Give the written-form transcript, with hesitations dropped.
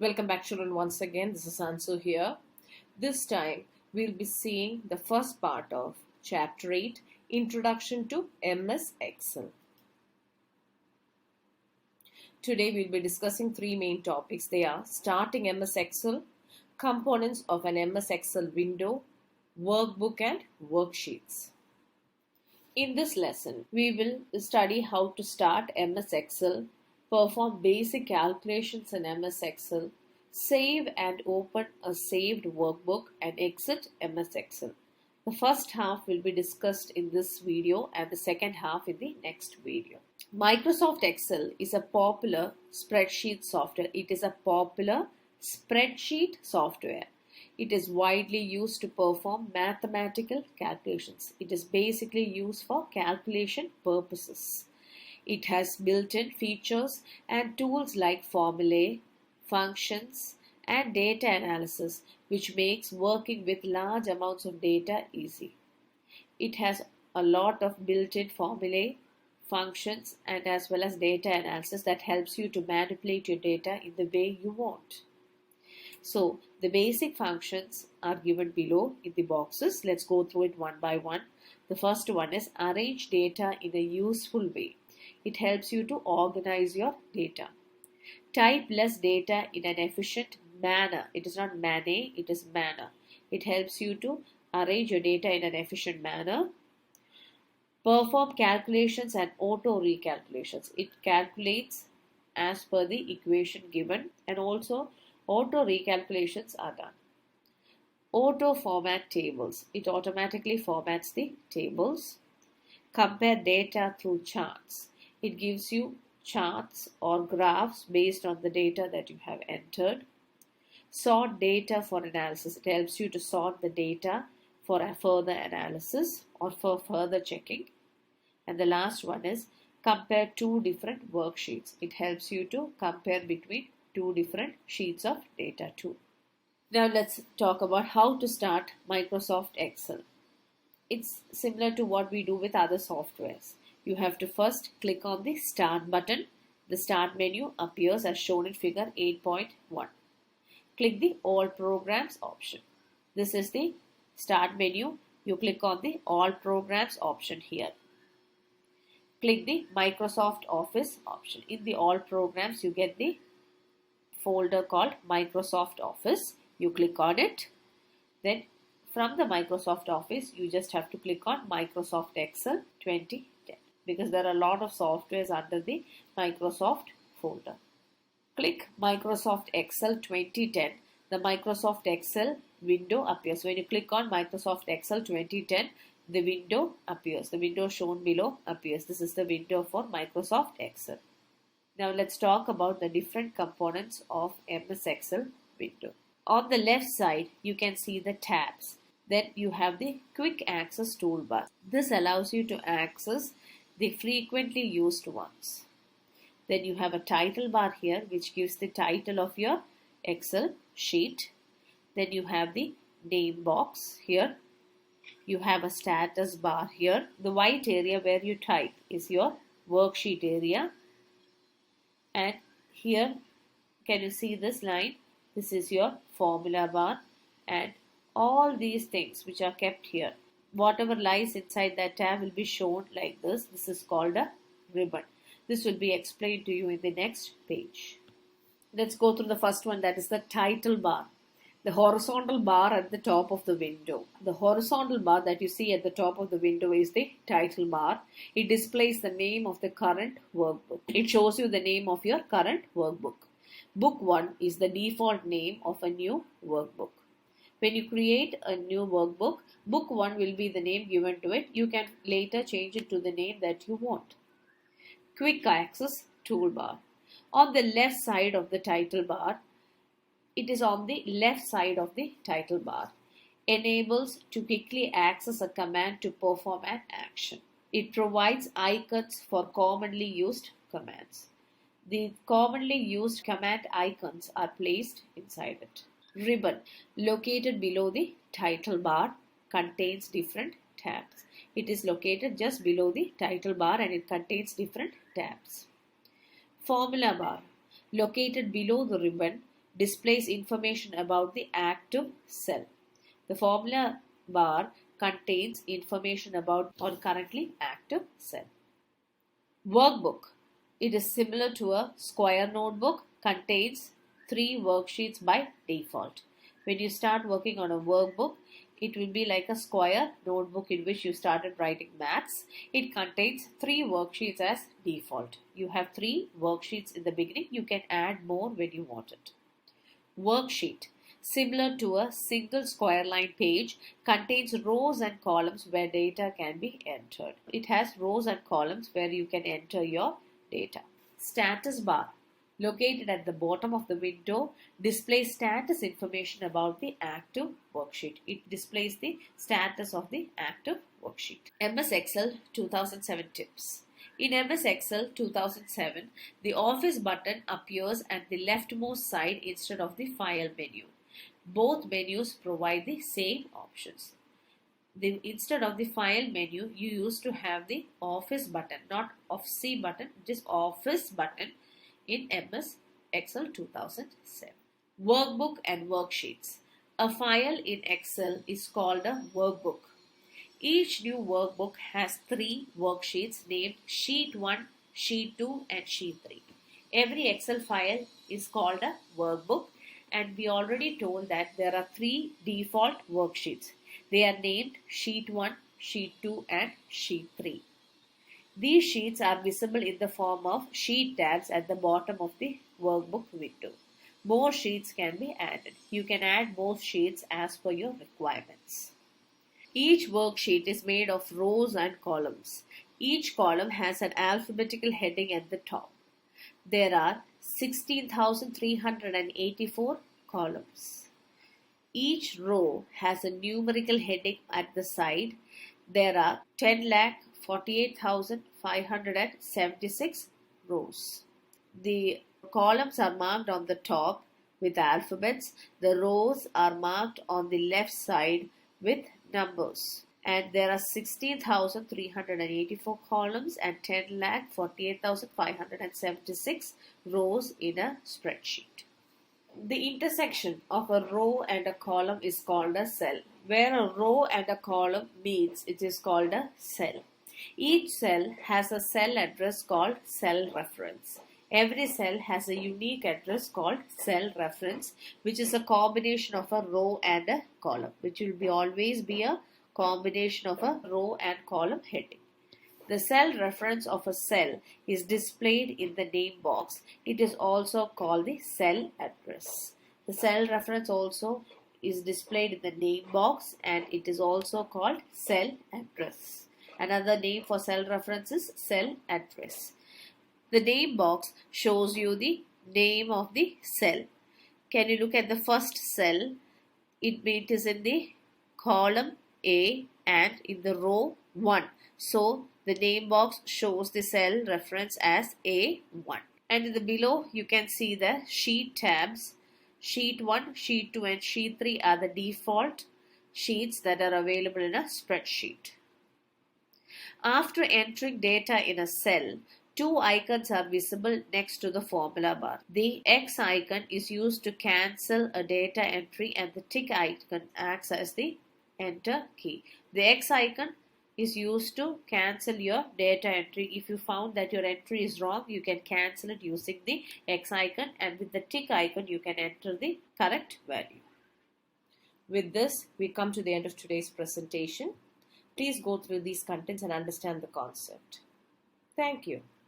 Welcome back, children. Once again, this is Ansu here. This time, we'll be seeing the first part of Chapter 8, Introduction to MS Excel. Today, we'll be discussing three main topics. They are starting MS Excel, components of an MS Excel window, workbook and worksheets. In this lesson, we will study how to start MS Excel, perform basic calculations in MS Excel, save and open a saved workbook and exit MS Excel. The first half will be discussed in this video and the second half in the next video. Microsoft Excel is a popular spreadsheet software. It is a popular spreadsheet software. It is widely used to perform mathematical calculations. It is basically used for calculation purposes. It has built-in features and tools like formulae, functions, and data analysis, which makes working with large amounts of data easy. It has a lot of built-in formulae, functions, and as well as data analysis that helps you to manipulate your data in the way you want. So, the basic functions are given below in the boxes. Let's go through it one by one. The first one is arrange data in a useful way. It helps you to organize your data. Type less data in an efficient manner. It is not manner, it is manner. It helps you to arrange your data in an efficient manner. Perform calculations and auto recalculations. It calculates as per the equation given, and also auto recalculations are done. Auto format tables. It automatically formats the tables. Compare data through charts. It gives you charts or graphs based on the data that you have entered. Sort data for analysis. It helps you to sort the data for a further analysis or for further checking. And the last one is compare two different worksheets. It helps you to compare between two different sheets of data too. Now let's talk about how to start Microsoft Excel. It's similar to what we do with other softwares. You have to first click on the Start button. The Start menu appears as shown in figure 8.1. Click the All Programs option. This is the Start menu. You click on the All Programs option here. Click the Microsoft Office option. In the All Programs, you get the folder called Microsoft Office. You click on it. Then from the Microsoft Office, you just have to click on Microsoft Excel 2010 because there are a lot of softwares under the Microsoft folder. Click Microsoft Excel 2010. The Microsoft Excel window appears. When you click on Microsoft Excel 2010, the window appears. The window shown below appears. This is the window for Microsoft Excel. Now let's talk about the different components of MS Excel window. On the left side, you can see the tabs. Then you have the quick access toolbar. This allows you to access the frequently used ones. Then you have a title bar here which gives the title of your Excel sheet. Then you have the name box here. You have a status bar here. The white area where you type is your worksheet area. And here, can you see this line? This is your formula bar, and all these things which are kept here, whatever lies inside that tab will be shown like this. This is called a ribbon. This will be explained to you in the next page. Let's go through the first one, that is the title bar. The horizontal bar at the top of the window. The horizontal bar that you see at the top of the window is the title bar. It displays the name of the current workbook. It shows you the name of your current workbook. Book 1 is the default name of a new workbook. When you create a new workbook, Book 1 will be the name given to it. You can later change it to the name that you want. Quick Access Toolbar. On the left side of the title bar, it is on the left side of the title bar. Enables to quickly access a command to perform an action. It provides icons for commonly used commands. The commonly used command icons are placed inside it. Ribbon, located below the title bar, contains different tabs. It is located just below the title bar and it contains different tabs. Formula bar, located below the ribbon, displays information about the active cell. The formula bar contains information about or currently active cell. Workbook. It is similar to a square notebook, contains 3 worksheets by default. When you start working on a workbook, it will be like a square notebook in which you started writing maths. It contains 3 worksheets as default. You have 3 worksheets in the beginning. You can add more when you want it. Worksheet. Similar to a single square line page, contains rows and columns where data can be entered. It has rows and columns where you can enter your data. Status bar. Located at the bottom of the window, displays status information about the active worksheet. It displays the status of the active worksheet. MS Excel 2007 tips. In MS Excel 2007, the Office button appears at the leftmost side instead of the File menu. Both menus provide the same options. Instead of the File menu, you used to have the Office button, not Office button, just Office button in MS Excel 2007. Workbook and worksheets. A file in Excel is called a workbook. Each new workbook has 3 worksheets named Sheet 1, Sheet 2 and Sheet 3. Every Excel file is called a workbook, and we already told that there are 3 default worksheets. They are named Sheet 1, Sheet 2 and Sheet 3. These sheets are visible in the form of sheet tabs at the bottom of the workbook window. More sheets can be added. You can add more sheets as per your requirements. Each worksheet is made of rows and columns. Each column has an alphabetical heading at the top. There are 16,384 columns. Each row has a numerical heading at the side. There are 10,48,576 rows. The columns are marked on the top with alphabets. The rows are marked on the left side with numbers. And there are 16,384 columns and 10,48,576 rows in a spreadsheet. The intersection of a row and a column is called a cell. Where a row and a column meets, it is called a cell. Each cell has a cell address called cell reference. Every cell has a unique address called cell reference, which is a combination of a row and a column, which will always be a combination of a row and column heading. The cell reference of a cell is displayed in the name box. It is also called the cell address. The cell reference also is displayed in the name box, and it is also called cell address. Another name for cell reference is cell address. The name box shows you the name of the cell. Can you look at the first cell? It is in the column A and in the row 1. So the name box shows the cell reference as A1. And in the below you can see the sheet tabs. Sheet 1, Sheet 2 and Sheet 3 are the default sheets that are available in a spreadsheet. After entering data in a cell, 2 icons are visible next to the formula bar. The X icon is used to cancel a data entry and the tick icon acts as the enter key. The X icon is used to cancel your data entry. If you found that your entry is wrong, you can cancel it using the X icon, and with the tick icon you can enter the correct value. With this, we come to the end of today's presentation. Please go through these contents and understand the concept. Thank you.